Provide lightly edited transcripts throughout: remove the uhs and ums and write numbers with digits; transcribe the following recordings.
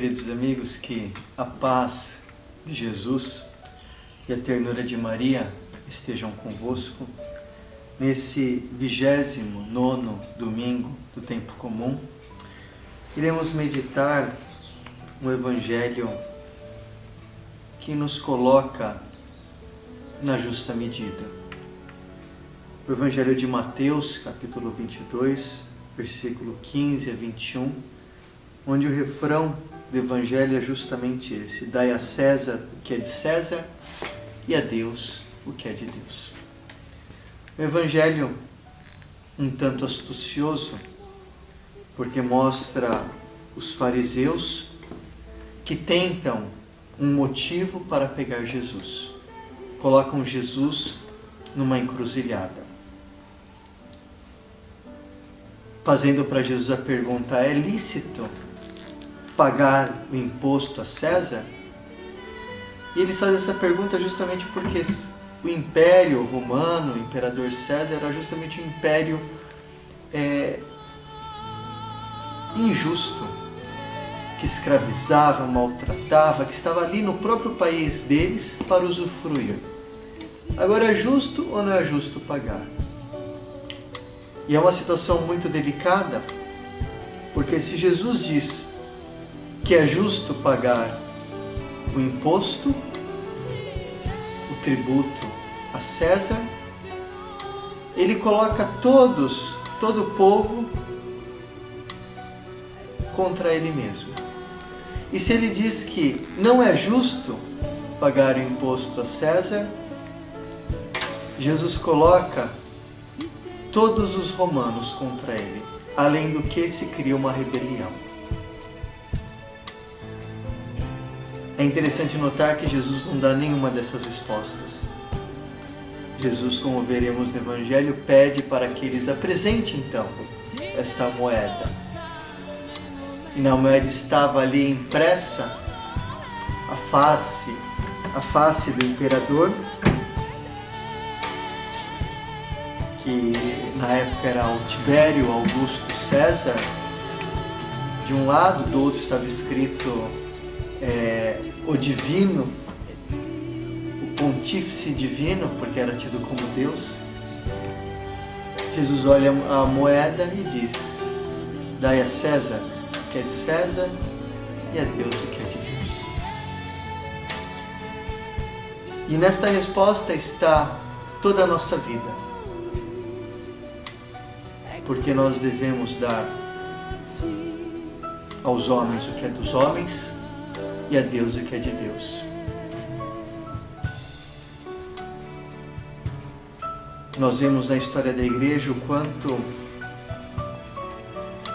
queridos amigos, que a paz de Jesus e a ternura de Maria estejam convosco nesse 29º domingo do tempo comum. Iremos meditar um evangelho que nos coloca na justa medida. O evangelho de Mateus, capítulo 22, versículo 15 a 21, onde o refrão do evangelho é justamente esse: dai a César o que é de César e a Deus o que é de Deus. O evangelho um tanto astucioso, porque mostra os fariseus que tentam um motivo para pegar Jesus. Colocam Jesus numa encruzilhada, fazendo para Jesus a pergunta: é lícito pagar o imposto a César? E eles fazem essa pergunta justamente porque o Império Romano, o Imperador César, era justamente um império injusto, que escravizava, maltratava, que estava ali no próprio país deles para usufruir. Agora, é justo ou não é justo pagar? E é uma situação muito delicada, porque se Jesus diz que é justo pagar o imposto, o tributo a César, ele coloca todo o povo contra ele mesmo. E se ele diz que não é justo pagar o imposto a César, Jesus coloca todos os romanos contra ele, além do que se cria uma rebelião. É interessante notar que Jesus não dá nenhuma dessas respostas. Jesus, como veremos no Evangelho, pede para que eles apresentem então esta moeda. E na moeda estava ali impressa a face do imperador, que na época era o Tibério Augusto César. De um lado, do outro estava escrito o divino, o pontífice divino, porque era tido como Deus. Jesus olha a moeda e diz: dai a César o que é de César e a Deus o que é de Deus. E nesta resposta está toda a nossa vida, porque nós devemos dar aos homens o que é dos homens e a Deus o que é de Deus. Nós vemos na história da igreja o quanto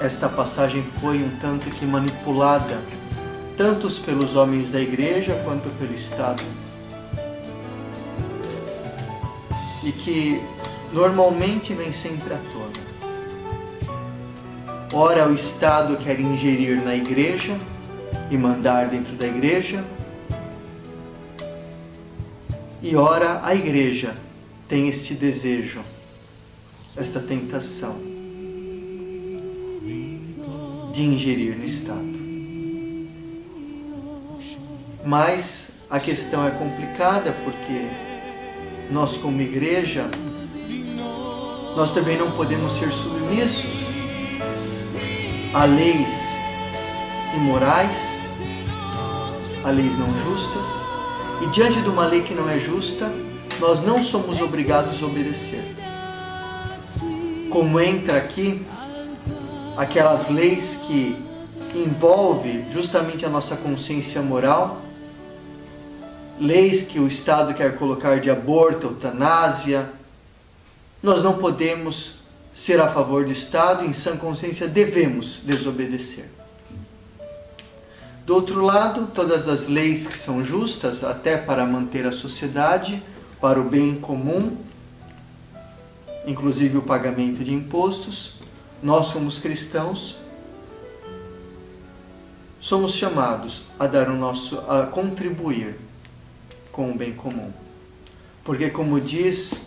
esta passagem foi um tanto que manipulada, tanto pelos homens da igreja quanto pelo Estado. E que normalmente vem sempre à tona. Ora, o Estado quer ingerir na igreja e mandar dentro da igreja, e ora a igreja tem este desejo, esta tentação de ingerir no Estado. Mas a questão é complicada, porque nós, como igreja, nós também não podemos ser submissos a leis imorais, a leis não justas, e diante de uma lei que não é justa, nós não somos obrigados a obedecer. Como entra aqui aquelas leis que envolvem justamente a nossa consciência moral, leis que o Estado quer colocar de aborto, eutanásia, nós não podemos ser a favor do Estado, em sã consciência devemos desobedecer. Do outro lado, todas as leis que são justas, até para manter a sociedade, para o bem comum, inclusive o pagamento de impostos, nós, como cristãos, somos chamados a dar a contribuir com o bem comum. Porque, como diz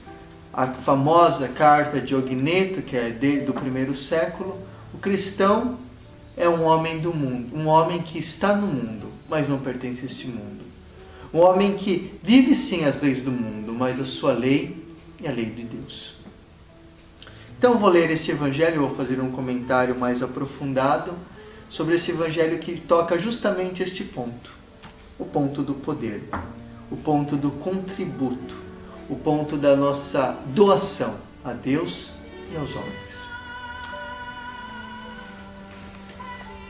a famosa carta de Ogneto, que é do primeiro século, o cristão é um homem do mundo, um homem que está no mundo, mas não pertence a este mundo. Um homem que vive sim as leis do mundo, mas a sua lei é a lei de Deus. Então vou ler este evangelho, vou fazer um comentário mais aprofundado sobre esse evangelho que toca justamente este ponto. O ponto do poder, o ponto do contributo, o ponto da nossa doação a Deus e aos homens.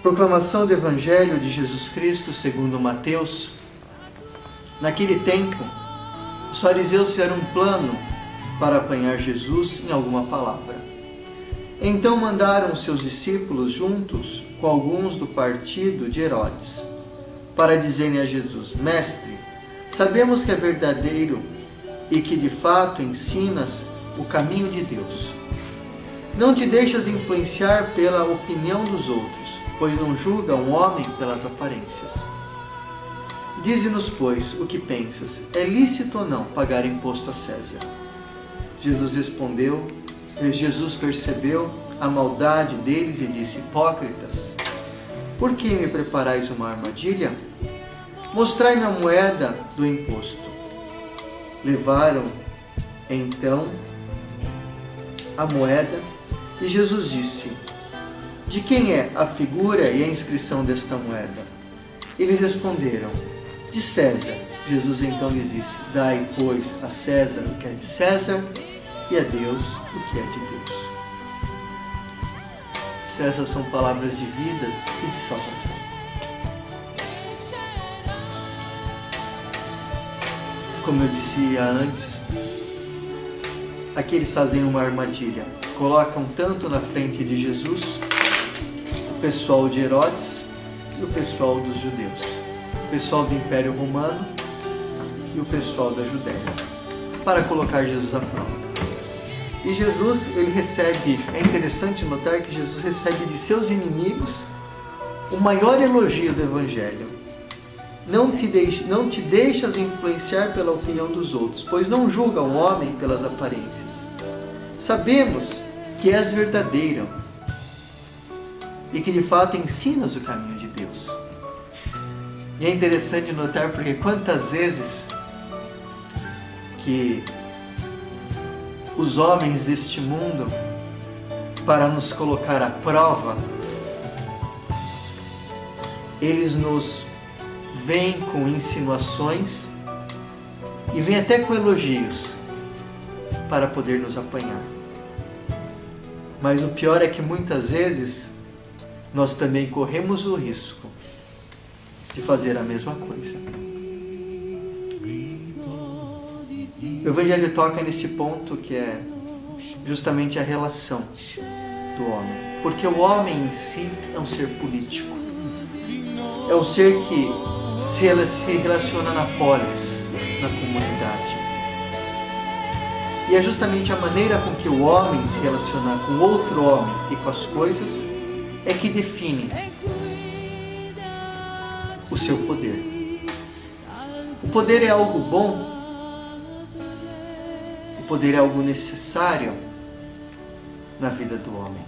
Proclamação do Evangelho de Jesus Cristo segundo Mateus. Naquele tempo, os fariseus fizeram um plano para apanhar Jesus em alguma palavra. Então mandaram os seus discípulos juntos com alguns do partido de Herodes, para dizerem a Jesus: Mestre, sabemos que é verdadeiro e que de fato ensinas o caminho de Deus. Não te deixas influenciar pela opinião dos outros, pois não julga um homem pelas aparências. Dize-nos, pois, o que pensas, é lícito ou não pagar imposto a César? Jesus percebeu a maldade deles e disse: Hipócritas, por que me preparais uma armadilha? Mostrai-me a moeda do imposto. Levaram, então, a moeda e Jesus disse: De quem é a figura e a inscrição desta moeda? Eles responderam: De César. Jesus então lhes disse: Dai, pois, a César o que é de César e a Deus o que é de Deus. Essas são palavras de vida e de salvação. Como eu disse antes, aqui eles fazem uma armadilha. Colocam tanto na frente de Jesus o pessoal de Herodes e o pessoal dos judeus, o pessoal do Império Romano e o pessoal da Judéia, para colocar Jesus à prova. E Jesus, ele recebe, é interessante notar que Jesus recebe de seus inimigos o maior elogio do Evangelho. Não te deixas influenciar pela opinião dos outros, pois não julga um homem pelas aparências. Sabemos que és verdadeiro e que de fato ensinas o caminho de Deus. E é interessante notar porque quantas vezes que os homens deste mundo, para nos colocar à prova, eles nos vêm com insinuações e vêm até com elogios para poder nos apanhar. Mas o pior é que muitas vezes nós também corremos o risco de fazer a mesma coisa. O Evangelho toca nesse ponto que é justamente a relação do homem. Porque o homem em si é um ser político. É um ser que se relaciona na polis, na comunidade. E é justamente a maneira com que o homem se relaciona com outro homem e com as coisas é que define o seu poder. O poder é algo bom. O poder é algo necessário na vida do homem.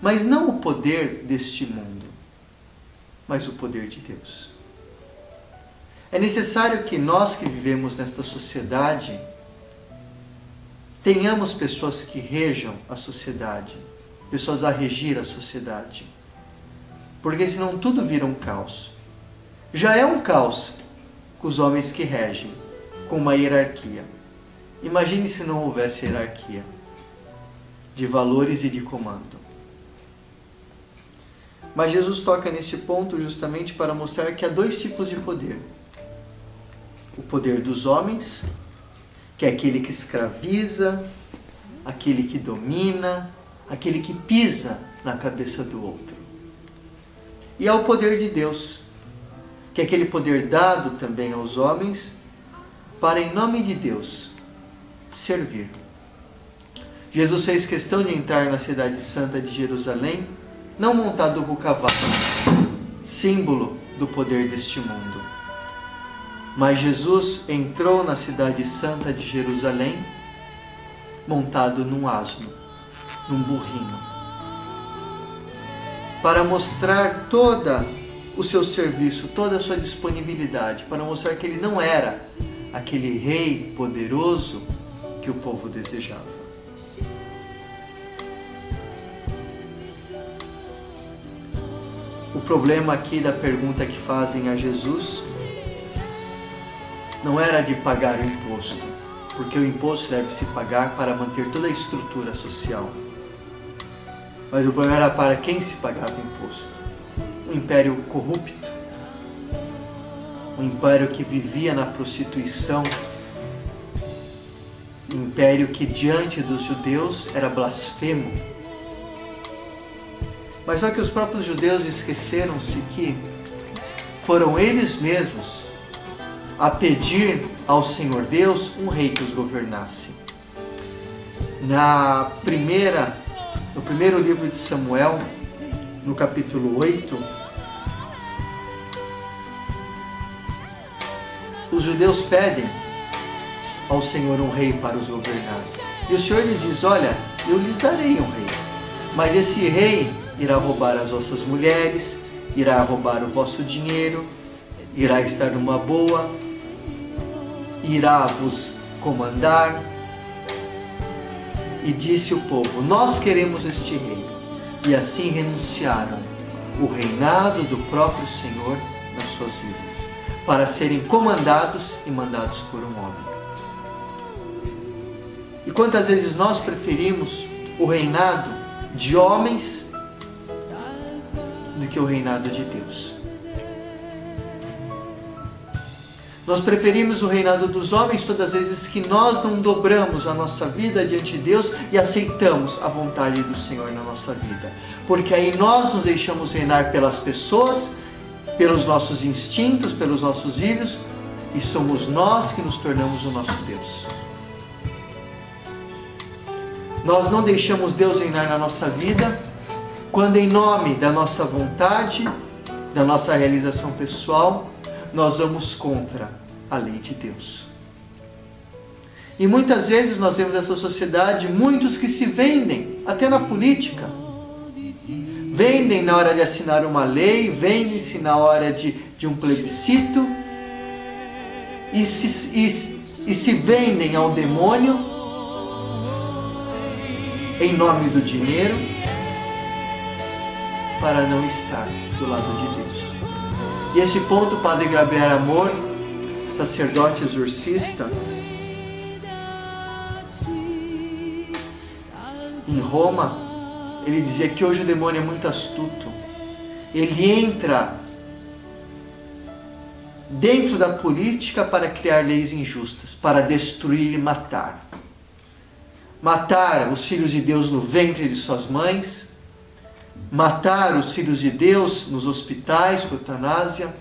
Mas não o poder deste mundo, mas o poder de Deus. É necessário que nós que vivemos nesta sociedade tenhamos pessoas que rejam a sociedade, pessoas a regir a sociedade. Porque senão tudo vira um caos. Já é um caos com os homens que regem, com uma hierarquia. Imagine se não houvesse hierarquia de valores e de comando. Mas Jesus toca nesse ponto justamente para mostrar que há dois tipos de poder. O poder dos homens, que é aquele que escraviza, aquele que domina, aquele que pisa na cabeça do outro. E há o poder de Deus, que é aquele poder dado também aos homens para, em nome de Deus, servir. Jesus fez questão de entrar na cidade santa de Jerusalém, não montado com cavalo, símbolo do poder deste mundo. Mas Jesus entrou na cidade santa de Jerusalém, montado num asno, num burrinho. para mostrar todo o seu serviço, toda a sua disponibilidade, para mostrar que ele não era aquele rei poderoso que o povo desejava. O problema aqui da pergunta que fazem a Jesus não era de pagar o imposto, porque o imposto deve se pagar para manter toda a estrutura social. Mas o problema era para quem se pagava o imposto. Um império corrupto, um império que vivia na prostituição, um império que diante dos judeus era blasfemo. Mas só que os próprios judeus esqueceram-se que foram eles mesmos a pedir ao Senhor Deus um rei que os governasse. No primeiro livro de Samuel, no capítulo 8, os judeus pedem ao Senhor um rei para os governar. E o Senhor lhes diz: olha, eu lhes darei um rei, mas esse rei irá roubar as vossas mulheres, irá roubar o vosso dinheiro, irá estar numa boa, irá vos comandar. E disse o povo: nós queremos este rei. E assim renunciaram o reinado do próprio Senhor nas suas vidas, para serem comandados e mandados por um homem. E quantas vezes nós preferimos o reinado de homens do que o reinado de Deus? Nós preferimos o reinado dos homens todas as vezes que nós não dobramos a nossa vida diante de Deus e aceitamos a vontade do Senhor na nossa vida. Porque aí nós nos deixamos reinar pelas pessoas, pelos nossos instintos, pelos nossos vícios, e somos nós que nos tornamos o nosso Deus. Nós não deixamos Deus reinar na nossa vida quando, em nome da nossa vontade, da nossa realização pessoal, nós vamos contra a lei de Deus. E muitas vezes nós vemos nessa sociedade muitos que se vendem, até na política. Vendem na hora de assinar uma lei, vendem-se na hora de um plebiscito, e se vendem ao demônio em nome do dinheiro, para não estar do lado de Deus. E este ponto, o Padre Gabriel Amor, sacerdote exorcista, em Roma, ele dizia que hoje o demônio é muito astuto. Ele entra dentro da política para criar leis injustas, para destruir e matar. Matar os filhos de Deus no ventre de suas mães, matar os filhos de Deus nos hospitais com eutanásia,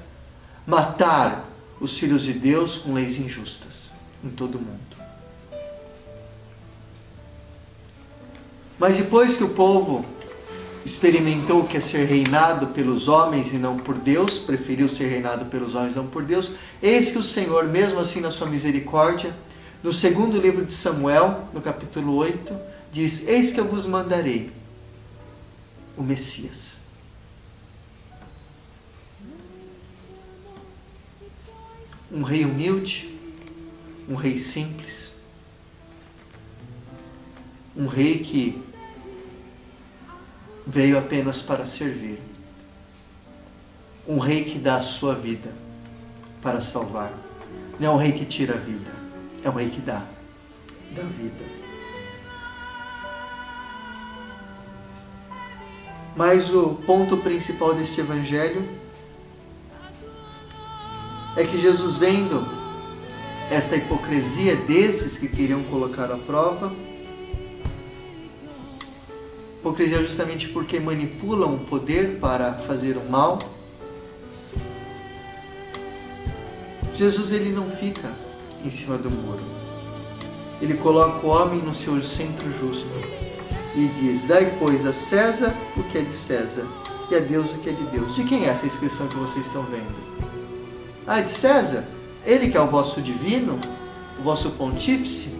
matar os filhos de Deus com leis injustas em todo o mundo. Mas depois que o povo experimentou o que é ser reinado pelos homens e não por Deus, preferiu ser reinado pelos homens e não por Deus, eis que o Senhor, mesmo assim na sua misericórdia, no segundo livro de Samuel, no capítulo 8, diz: eis que eu vos mandarei o Messias. Um rei humilde, um rei simples, um rei que veio apenas para servir, um rei que dá a sua vida para salvar. Não é um rei que tira a vida, é um rei que dá vida. Mas o ponto principal deste evangelho é que Jesus, vendo esta hipocrisia desses que queriam colocar à prova, hipocrisia justamente porque manipulam o poder para fazer o mal, Jesus, ele não fica em cima do muro. Ele coloca o homem no seu centro justo e diz: dai, pois, a César o que é de César e a Deus o que é de Deus. De quem é essa inscrição que vocês estão vendo? Ah, de César? Ele que é o vosso divino, o vosso pontífice?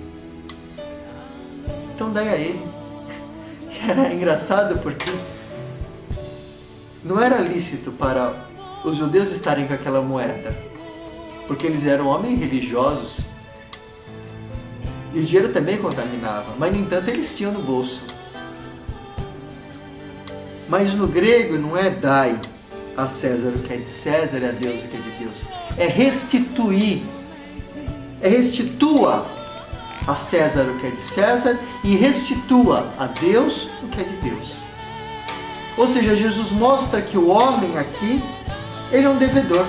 Então dai a ele. Era engraçado porque não era lícito para os judeus estarem com aquela moeda, porque eles eram homens religiosos e o dinheiro também contaminava, mas no entanto eles tinham no bolso. Mas no grego não é dai a César o que é de César e a Deus o que é de Deus. É restituir. É restitua a César o que é de César e restitua a Deus o que é de Deus. Ou seja, Jesus mostra que o homem aqui, ele é um devedor.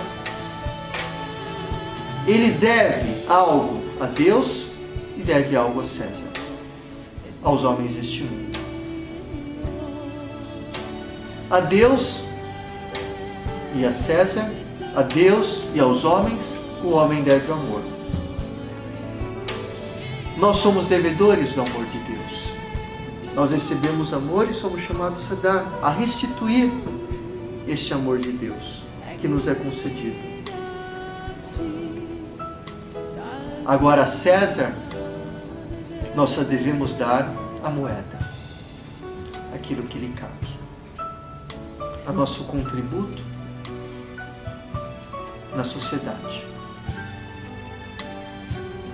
Ele deve algo a Deus e deve algo a César, aos homens deste mundo. A Deus e a César, a Deus e aos homens, o homem deve o amor. Nós somos devedores do amor de Deus. Nós recebemos amor e somos chamados a dar, a restituir este amor de Deus que nos é concedido. Agora a César, nós só devemos dar a moeda, aquilo que lhe cabe. A nosso contributo na sociedade.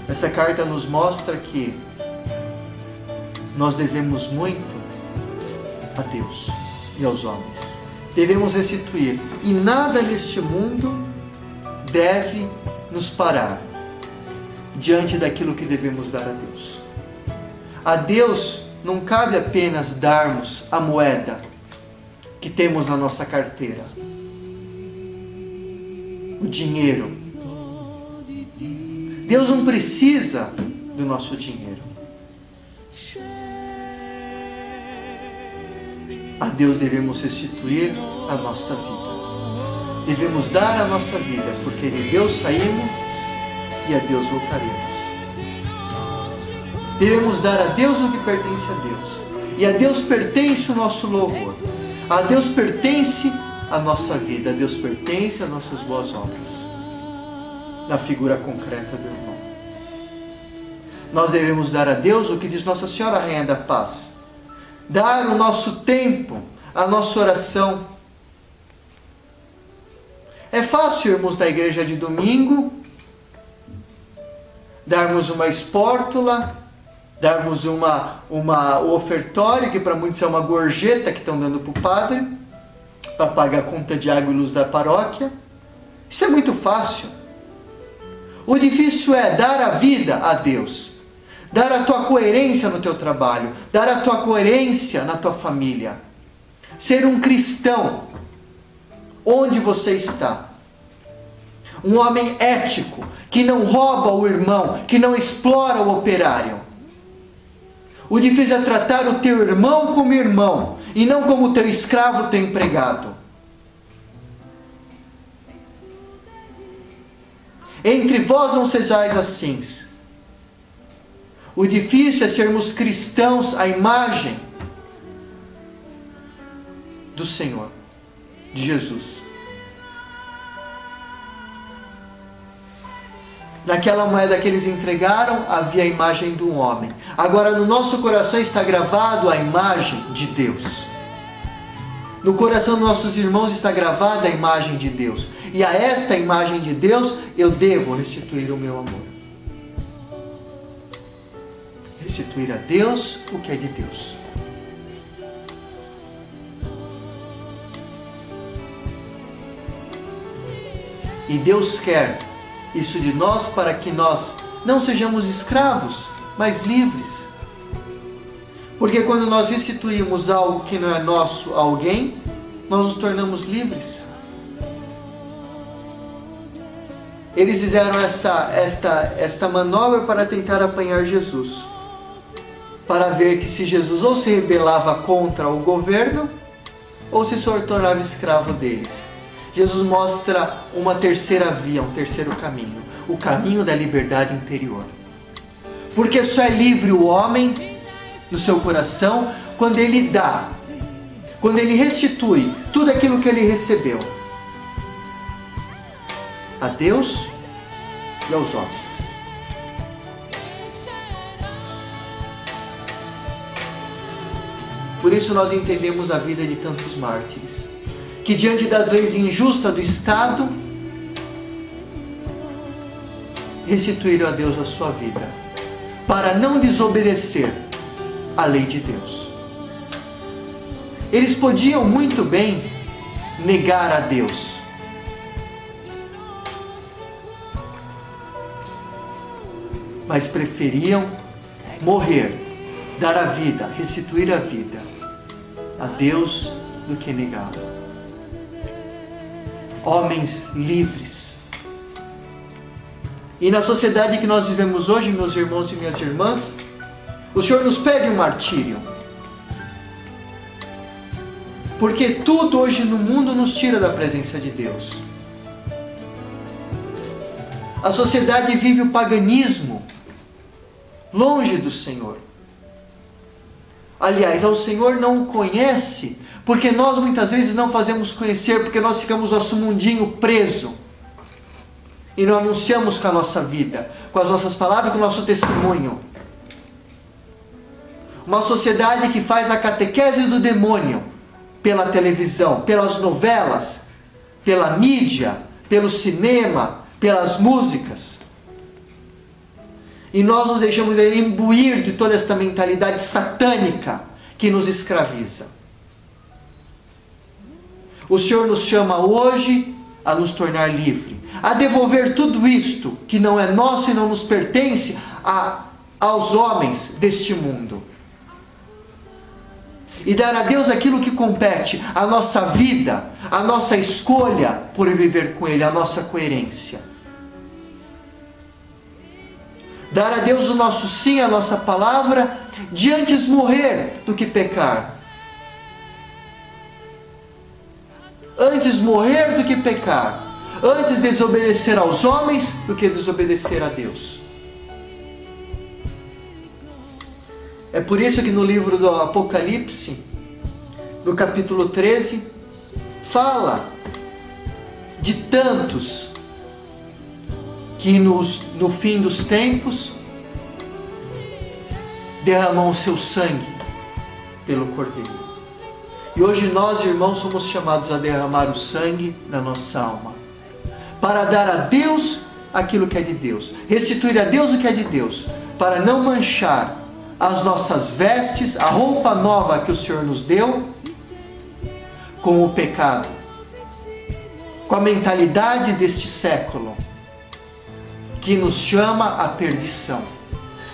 Essa carta nos mostra que nós devemos muito a Deus e aos homens. Devemos restituir. E nada neste mundo deve nos parar diante daquilo que devemos dar a Deus. A Deus não cabe apenas darmos a moeda que temos na nossa carteira, o dinheiro. Deus não precisa do nosso dinheiro. A Deus devemos restituir a nossa vida. Devemos dar a nossa vida, porque de Deus saímos e a Deus voltaremos. Devemos dar a Deus o que pertence a Deus. E a Deus pertence o nosso louvor. A Deus pertence a nossa vida. A Deus pertence as nossas boas obras. Na figura concreta do irmão. Nós devemos dar a Deus o que diz Nossa Senhora Rainha da Paz. Dar o nosso tempo, a nossa oração. É fácil irmos da igreja de domingo, darmos uma espórtula, darmos o ofertório, que para muitos é uma gorjeta que estão dando para o padre, para pagar a conta de água e luz da paróquia. Isso é muito fácil. O difícil é dar a vida a Deus. Dar a tua coerência no teu trabalho. Dar a tua coerência na tua família. Ser um cristão. Onde você está. Um homem ético. Que não rouba o irmão. Que não explora o operário. O difícil é tratar o teu irmão como irmão. E não como teu escravo, teu empregado. Entre vós não sejais assim. O difícil é sermos cristãos à imagem do Senhor, de Jesus. Naquela moeda que eles entregaram, havia a imagem de um homem. Agora no nosso coração está gravado a imagem de Deus. No coração dos nossos irmãos está gravada a imagem de Deus. E a esta imagem de Deus eu devo restituir o meu amor. Restituir a Deus o que é de Deus. E Deus quer isso de nós para que nós não sejamos escravos, mas livres. Porque quando nós restituímos algo que não é nosso a alguém, nós nos tornamos livres. Eles fizeram esta manobra para tentar apanhar Jesus. Para ver que se Jesus ou se rebelava contra o governo, ou se tornava escravo deles. Jesus mostra uma terceira via, um terceiro caminho. O caminho da liberdade interior. Porque só é livre o homem, no seu coração, quando ele dá. Quando ele restitui tudo aquilo que ele recebeu. A Deus e aos homens. Por isso nós entendemos a vida de tantos mártires, que diante das leis injustas do Estado, restituíram a Deus a sua vida, para não desobedecer à lei de Deus. Eles podiam muito bem negar a Deus, mas preferiam morrer, dar a vida, restituir a vida a Deus do que negá-lo. Homens livres. E na sociedade que nós vivemos hoje, meus irmãos e minhas irmãs, o Senhor nos pede um martírio. Porque tudo hoje no mundo nos tira da presença de Deus. A sociedade vive o paganismo, longe do Senhor. Aliás, ao Senhor não o conhece, porque nós muitas vezes não fazemos conhecer, porque nós ficamos nosso mundinho preso. E não anunciamos com a nossa vida, com as nossas palavras, com o nosso testemunho. Uma sociedade que faz a catequese do demônio pela televisão, pelas novelas, pela mídia, pelo cinema, pelas músicas. E nós nos deixamos imbuir de toda esta mentalidade satânica que nos escraviza. O Senhor nos chama hoje a nos tornar livres, a devolver tudo isto que não é nosso e não nos pertence aos homens deste mundo. E dar a Deus aquilo que compete, a nossa vida, a nossa escolha por viver com Ele, a nossa coerência. Dar a Deus o nosso sim, a nossa palavra, de antes morrer do que pecar. Antes morrer do que pecar. Antes desobedecer aos homens do que desobedecer a Deus. É por isso que no livro do Apocalipse, no capítulo 13, fala de tantos que no fim dos tempos derramam o seu sangue pelo Cordeiro. E hoje nós, irmãos, somos chamados a derramar o sangue da nossa alma, para dar a Deus aquilo que é de Deus, restituir a Deus o que é de Deus, para não manchar as nossas vestes, a roupa nova que o Senhor nos deu, com o pecado, com a mentalidade deste século, que nos chama à perdição,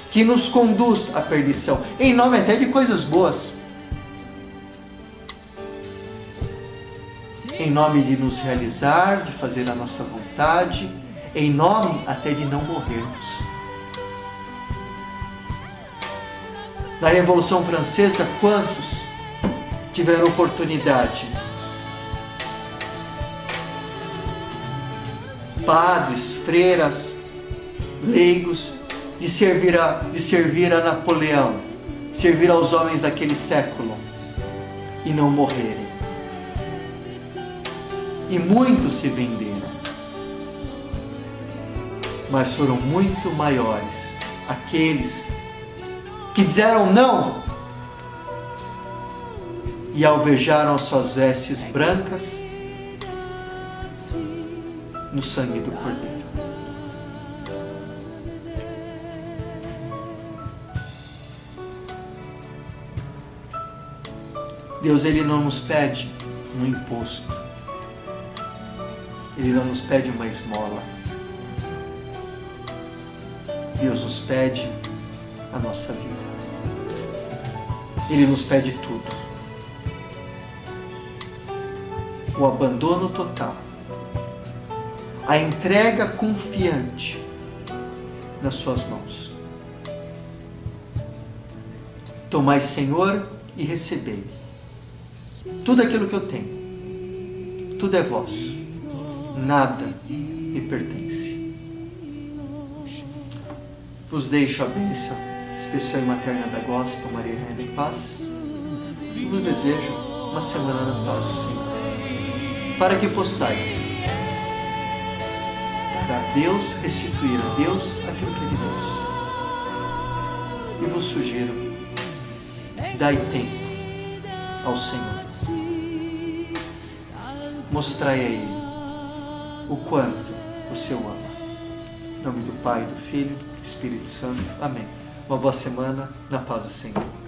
que nos conduz à perdição, em nome até de coisas boas, em nome de nos realizar, de fazer a nossa vontade, em nome até de não morrermos. Na Revolução Francesa, quantos tiveram oportunidade? Padres, freiras, leigos, de servir a Napoleão, servir aos homens daquele século e não morrerem. E muitos se venderam, mas foram muito maiores aqueles que disseram não e alvejaram as suas vestes brancas no sangue do Cordeiro. Deus, Ele não nos pede um imposto, Ele não nos pede uma esmola. Deus nos pede a nossa vida. Ele nos pede tudo. O abandono total. A entrega confiante nas suas mãos. Tomai, Senhor, e recebei tudo aquilo que eu tenho. Tudo é vosso. Nada me pertence. Vos deixo a bênção especial e materna da Gospel, Maria Rainha de Paz, e vos desejo uma semana na paz do Senhor, para que possais dar a Deus, restituir a Deus aquilo que é de Deus. E vos sugiro, dai tempo ao Senhor. mostrai a Ele o quanto o Senhor ama. Em nome do Pai, do Filho, do Espírito Santo. Amém. Uma boa semana, na paz do Senhor.